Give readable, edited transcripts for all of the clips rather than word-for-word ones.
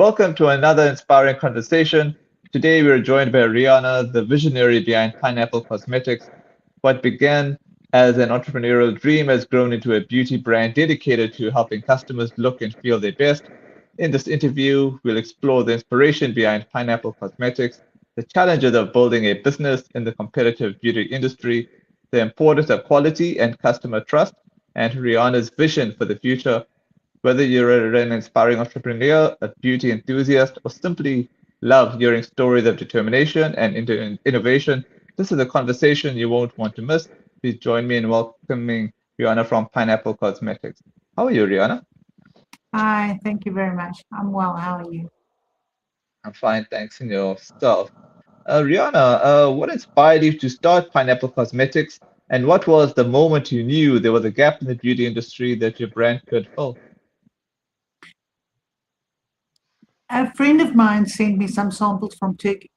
Welcome to another inspiring conversation. Today we are joined by Riana, the visionary behind Pineapple Cosmetics. What began as an entrepreneurial dream has grown into a beauty brand dedicated to helping customers look and feel their best. In this interview, we'll explore the inspiration behind Pineapple Cosmetics, the challenges of building a business in the competitive beauty industry, the importance of quality and customer trust, and Rihanna's vision for the future. Whether you're an inspiring entrepreneur, a beauty enthusiast, or simply love hearing stories of determination and innovation, this is a conversation you won't want to miss. Please join me in welcoming Rihanna from Pineapple Cosmetics. How are you, Rihanna? Hi, thank you very much. I'm well. How are you? I'm fine, thanks, and yourself. Rihanna, what inspired you to start Pineapple Cosmetics, and what was the moment you knew there was a gap in the beauty industry that your brand could fill? A friend of mine sent me some samples from Turkey,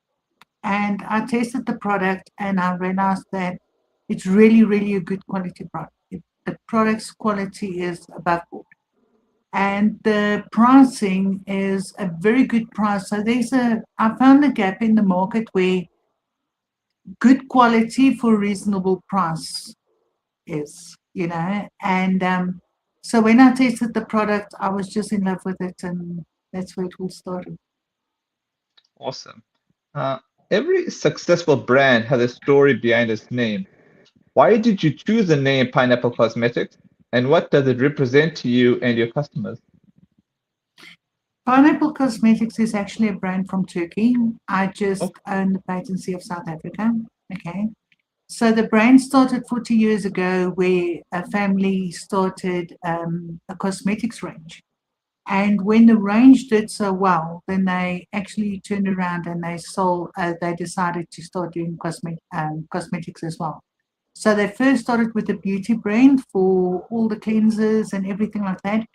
and I tasted the product and I realized that it's really, really a good quality product. The product's quality is above board, and the pricing is a very good price. So I found a gap in the market where good quality for reasonable price is, and so when I tasted the product, I was just in love with it, and that's where it all started. Awesome. Uh, every successful brand has a story behind its name. Why did you choose the name Pineapple Cosmetics, and what does it represent to you and your customers? Pineapple Cosmetics is actually a brand from Turkey. I Oh, just own the patency of South Africa. Okay. So the brand started 40 years ago where a family started a cosmetics range. And when the range did so well, then they actually turned around and they decided to start doing cosmetics as well. So they first started with a beauty brand for all the cleansers and everything like that.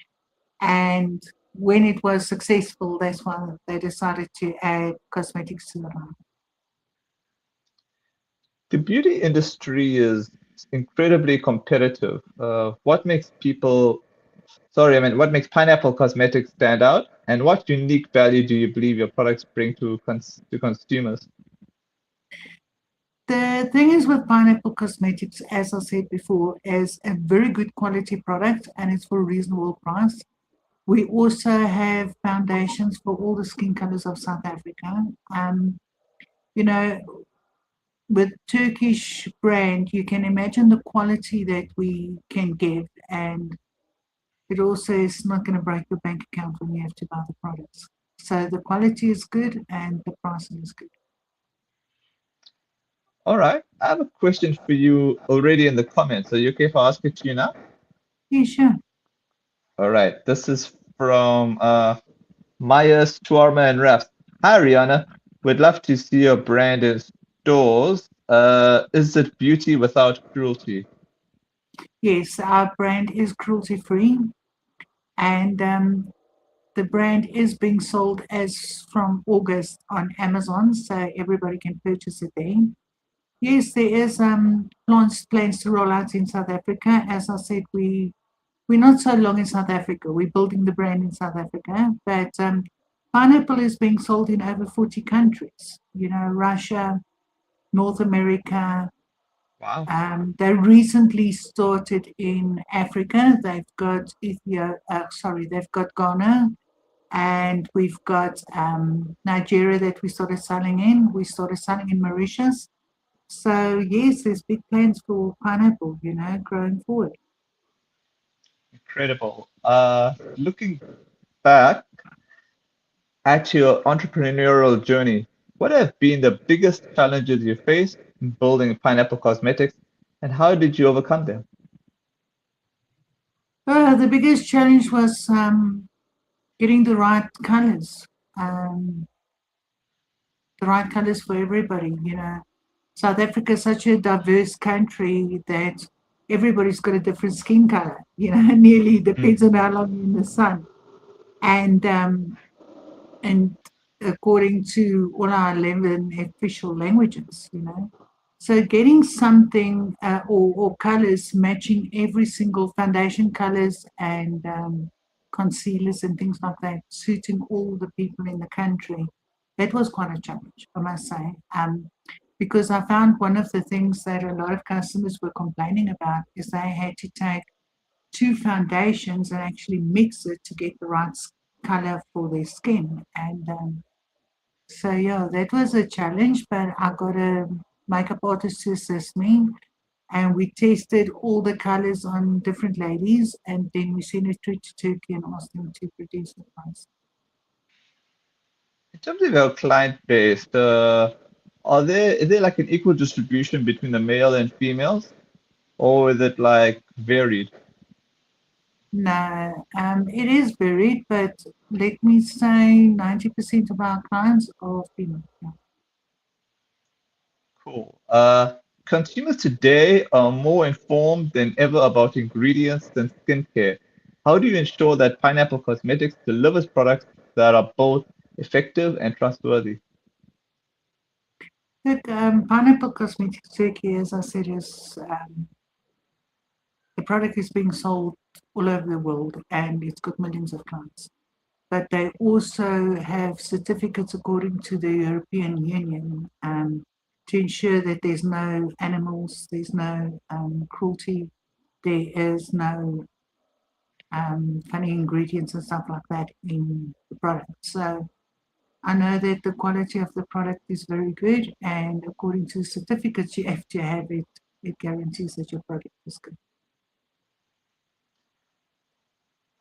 And when it was successful, that's why they decided to add cosmetics to the line. the beauty industry is incredibly competitive. What makes Pineapple Cosmetics stand out, and what unique value do you believe your products bring to consumers? The thing is with Pineapple Cosmetics, as I said before, is a very good quality product and it's for a reasonable price. We also have foundations for all the skin colors of South Africa. Um, you know, with Turkish brand, you can imagine the quality that we can give, and it also is not going to break your bank account when you have to buy the products. So the quality is good and the pricing is good. All right, I have a question for you already in the comments. Are you okay if I ask it to you now? Yeah, sure. All right, this is from Maya, Stwarma, and Rafs. Hi, Rihanna. We'd love to see your brand in stores. Is it beauty without cruelty? Yes, our brand is cruelty free, and the brand is being sold as from August on Amazon, so everybody can purchase it there. Yes, there is plans to roll out in South Africa. As I said, we're not so long in South Africa. We're building the brand in South Africa, but pineapple is being sold in over 40 countries. Russia, North America. Wow. They recently started in Africa. They've got Ghana, and we've got Nigeria that we started selling in. We started selling in Mauritius. So yes, there's big plans for pineapple, growing forward. Incredible. Looking back at your entrepreneurial journey, what have been the biggest challenges you faced in building Pineapple Cosmetics, and how did you overcome them? The biggest challenge was getting um, the right colors for everybody. South Africa is such a diverse country that everybody's got a different skin color. Nearly Mm. depends on how long you're in the sun, and and according to all our 11 official languages. So getting something or colors matching every single foundation colors and concealers and things like that, suiting all the people in the country. That was quite a challenge, I must say, because I found one of the things that a lot of customers were complaining about is they had to take two foundations and actually mix it to get the right color for their skin. And so, yeah, that was a challenge, but I got a makeup artist to assist me. And we tested all the colors on different ladies, and then we sent it to Turkey and asked them to produce it for us. In terms of your client base, is there like an equal distribution between the male and females, or is it like varied? No, it is varied, but let me say 90% of our clients are female. Yeah. Cool. Consumers today are more informed than ever about ingredients and skincare. How do you ensure that Pineapple Cosmetics delivers products that are both effective and trustworthy? Look, Pineapple Cosmetics Turkey, as I said, is the product is being sold all over the world and it's got millions of clients. But they also have certificates according to the European Union to ensure that there's no animals, there's no cruelty, there is no funny ingredients and stuff like that in the product. So I know that the quality of the product is very good, and according to certificates you have to have it, it guarantees that your product is good.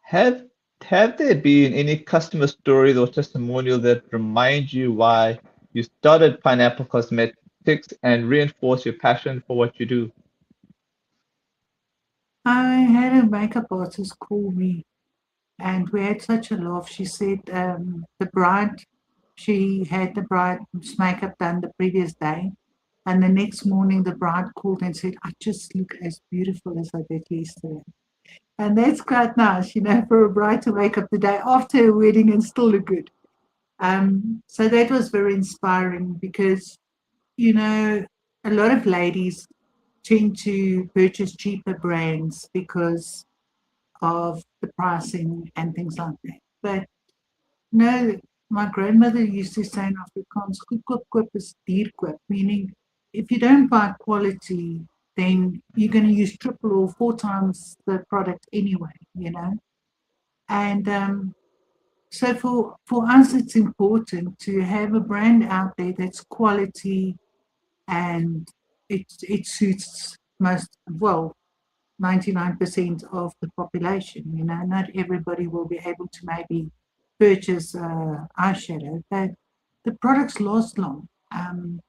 Have have there been any customer stories or testimonials that remind you why you started Pineapple Cosmetics and reinforce your passion for what you do? I had a makeup artist call me and we had such a laugh. She said she had the bride's makeup done the previous day. And the next morning, the bride called and said, I just look as beautiful as I did yesterday. And that's quite nice, for a bride to wake up the day after a wedding and still look good. So that was very inspiring because, you know, a lot of ladies tend to purchase cheaper brands because of the pricing and things like that. But no, my grandmother used to say in Afrikaans, goedkoop koop is duur koop, meaning if you don't buy quality, then you're going to use triple or four times the product anyway. And so for us, it's important to have a brand out there that's quality and it suits most well 99% of the population. Not everybody will be able to maybe purchase eyeshadow, but the products last long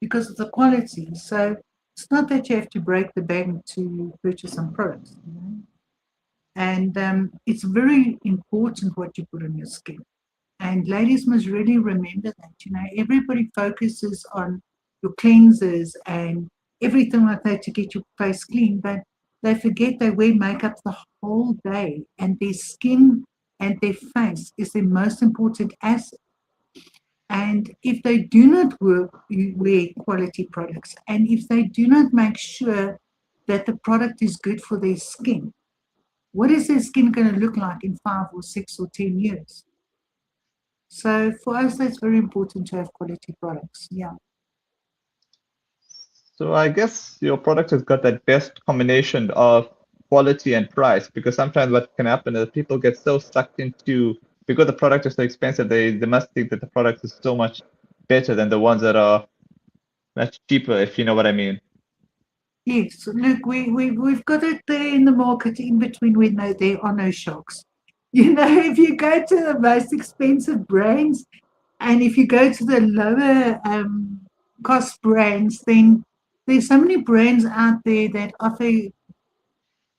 because of the quality. So it's not that you have to break the bank to purchase some products. And it's very important what you put on your skin. And ladies must really remember that, everybody focuses on your cleansers and everything like that to get your face clean, but they forget they wear makeup the whole day and their skin and their face is their most important asset. And if they do not wear quality products and if they do not make sure that the product is good for their skin, what is their skin going to look like in 5 or 6 or 10 years? So for us, that's very important to have quality products. Yeah. So I guess your product has got that best combination of quality and price because sometimes what can happen is people get so sucked into because the product is so expensive, they must think that the product is so much better than the ones that are much cheaper, if you know what I mean. Yes. Look, we've got it there in the market in between when there are no shocks. If you go to the most expensive brands and if you go to the lower cost brands, then there's so many brands out there that offer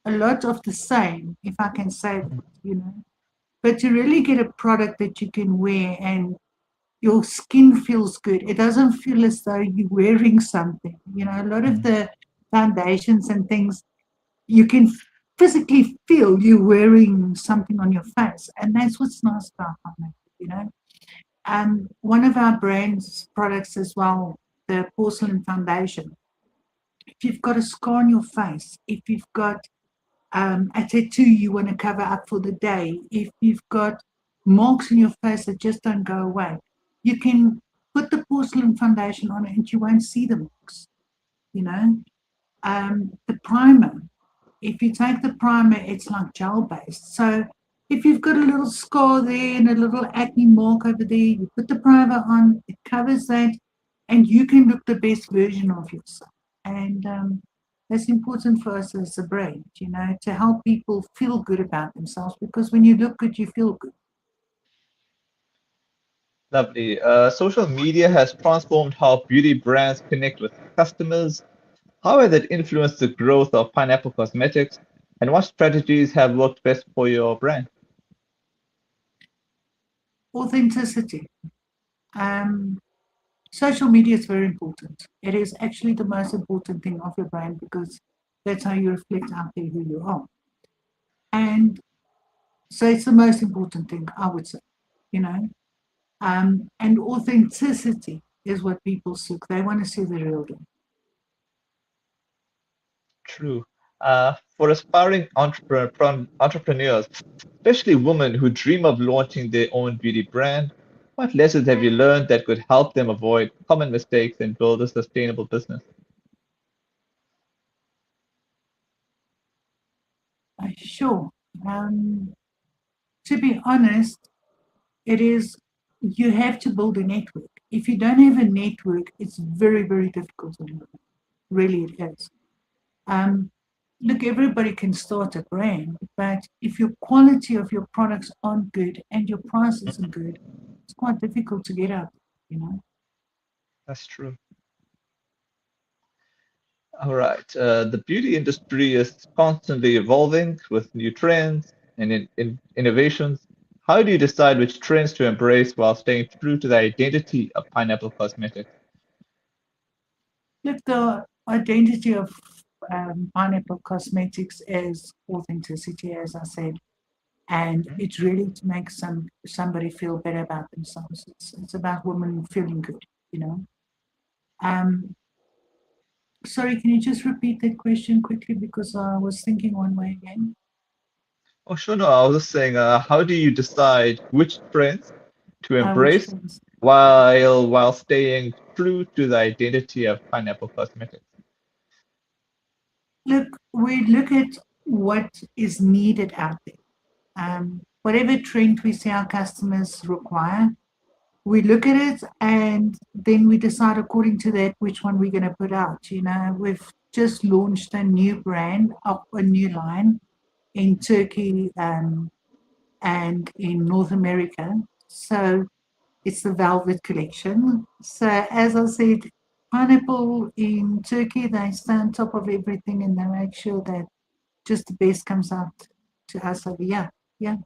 a lot of the same, if I can say that. But to really get a product that you can wear and your skin feels good, it doesn't feel as though you're wearing something. A lot of Mhm. the foundations and things, you can physically feel you wearing something on your face. And that's what's nice about it. One of our brand's products as well, the porcelain foundation. If you've got a scar on your face, if you've got A tattoo you want to cover up for the day, if you've got marks in your face that just don't go away, you can put the porcelain foundation on it and you won't see the marks, you know. The primer, if you take the primer, it's like gel based. So if you've got a little scar there and a little acne mark over there, you put the primer on, it covers that, and you can look the best version of yourself. And that's important for us as a brand, you know, to help people feel good about themselves, because when you look good, you feel good. Lovely. Social media has transformed how beauty brands connect with customers. How has it influenced the growth of Pineapple Cosmetics, and what strategies have worked best for your brand? Authenticity. Um, Social media is very important. It is actually the most important thing of your brand, because that's how you reflect out there who you are. And so it's the most important thing, I would say, you know. And authenticity is what people seek. They want to see the real them. True. For aspiring entrepreneurs, especially women who dream of launching their own beauty brand, what lessons have you learned that could help them avoid common mistakes and build a sustainable business? Sure. Um, to be honest, it is, you have to build a network. If you don't have a network, it's very, very difficult to do. Really, it is. Um, Look, everybody can start a brand, but if your quality of your products aren't good and your price isn't good, it's quite difficult to get out, you know. That's true. All right. The beauty industry is constantly evolving with new trends and innovations. How do you decide which trends to embrace while staying true to the identity of Pineapple Cosmetics? Look, the identity of Pineapple Cosmetics is authenticity, as I said, and Mhm. it's really to make somebody feel better about themselves. It's about women feeling good, you know. Um, Sorry, can you just repeat that question quickly, because I was thinking one way again. Oh, sure. No, I was just saying, how do you decide which trends to Which embrace ones? while staying true to the identity of Pineapple Cosmetics? Look, we look at what is needed out there. Whatever trend we see our customers require, we look at it and then we decide according to that which one we're going to put out. You know, we've just launched a new brand, a new line in Turkey, and in North America. So it's the Velvet collection. So as I said, Pineapple in Turkey, they stay on top of everything and they make sure that just the best comes out to us over here. Yeah.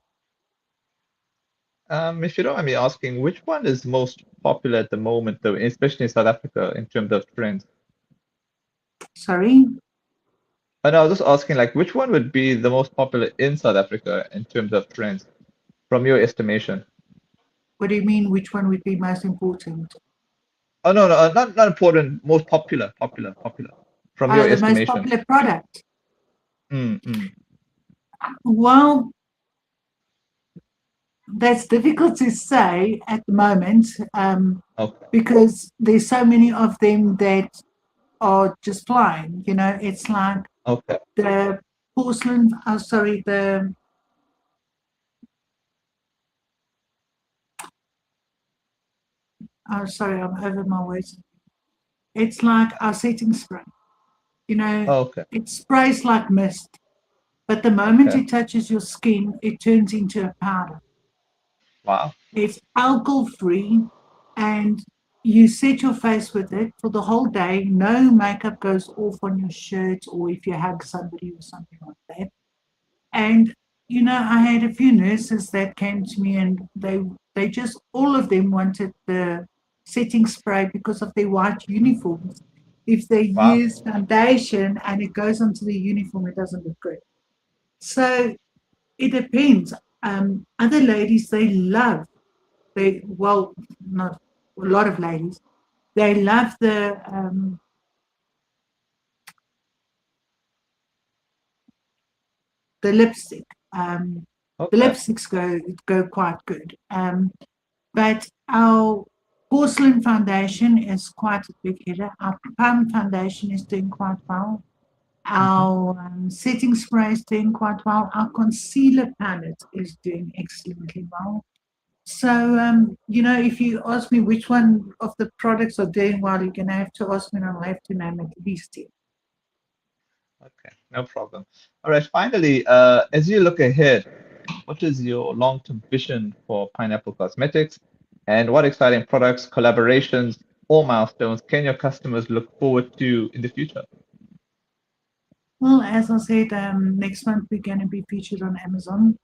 If you don't mind me asking, which one is most popular at the moment, though, especially in South Africa, in terms of trends? Sorry. And I was just asking, like, which one would be the most popular in South Africa in terms of trends, from your estimation? What do you mean? Which one would be most important? Oh, no, no, not important, most popular, from your The most estimation. popular product. Mm, mm, Well, that's difficult to say at the moment, okay, because there's so many of them that are just flying. You know, it's like okay. the porcelain. Oh, sorry. The oh, sorry, I'm over my words. It's like our setting spray. You know, Okay, it sprays like mist, but the moment okay. it touches your skin, it turns into a powder. Wow. It's alcohol free, and you set your face with it for the whole day. No makeup goes off on your shirt or if you hug somebody or something like that. And you know, I had a few nurses that came to me and they just all of them wanted the setting spray because of their white uniforms. If they Wow. use foundation and it goes onto the uniform, it doesn't look good. So it depends. Other ladies they love, they well, not a lot of ladies, they love the the lipstick. Um, the Okay. lipsticks go quite good. But our porcelain foundation is quite a big hitter. Our palm foundation is doing quite well. Hmm. Our setting spray is doing quite well. Our concealer palette is doing excellently well. So, if you ask me which one of the products are doing well, you're going to have to ask me and I'll have to name at least 10. Okay, no problem. All right, finally, as you look ahead, what is your long-term vision for Pineapple Cosmetics, and what exciting products, collaborations, or milestones can your customers look forward to in the future? Well, as I said, next month we're going to be featured on Amazon.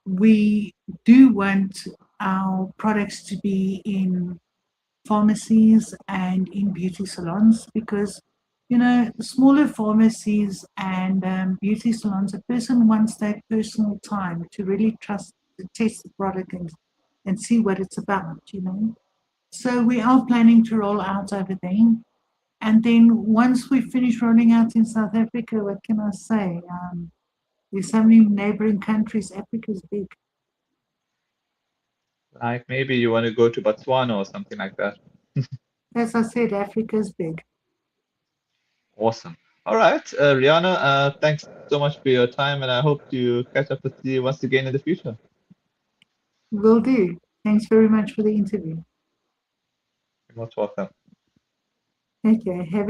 We do want our products to be in pharmacies and in beauty salons because, the smaller pharmacies and beauty salons, a person wants that personal time to really trust, to test the product and see what it's about. So we are planning to roll out over there. And then once we finish rolling out in South Africa, what can I say? There's so many neighboring countries. Africa's big. Like maybe you want to go to Botswana or something like that. As I said, Africa's big. Awesome. All right, Rihanna, thanks so much for your time, and I hope to catch up with you once again in the future. Will do. Thanks very much for the interview. You're most welcome. Okay. Have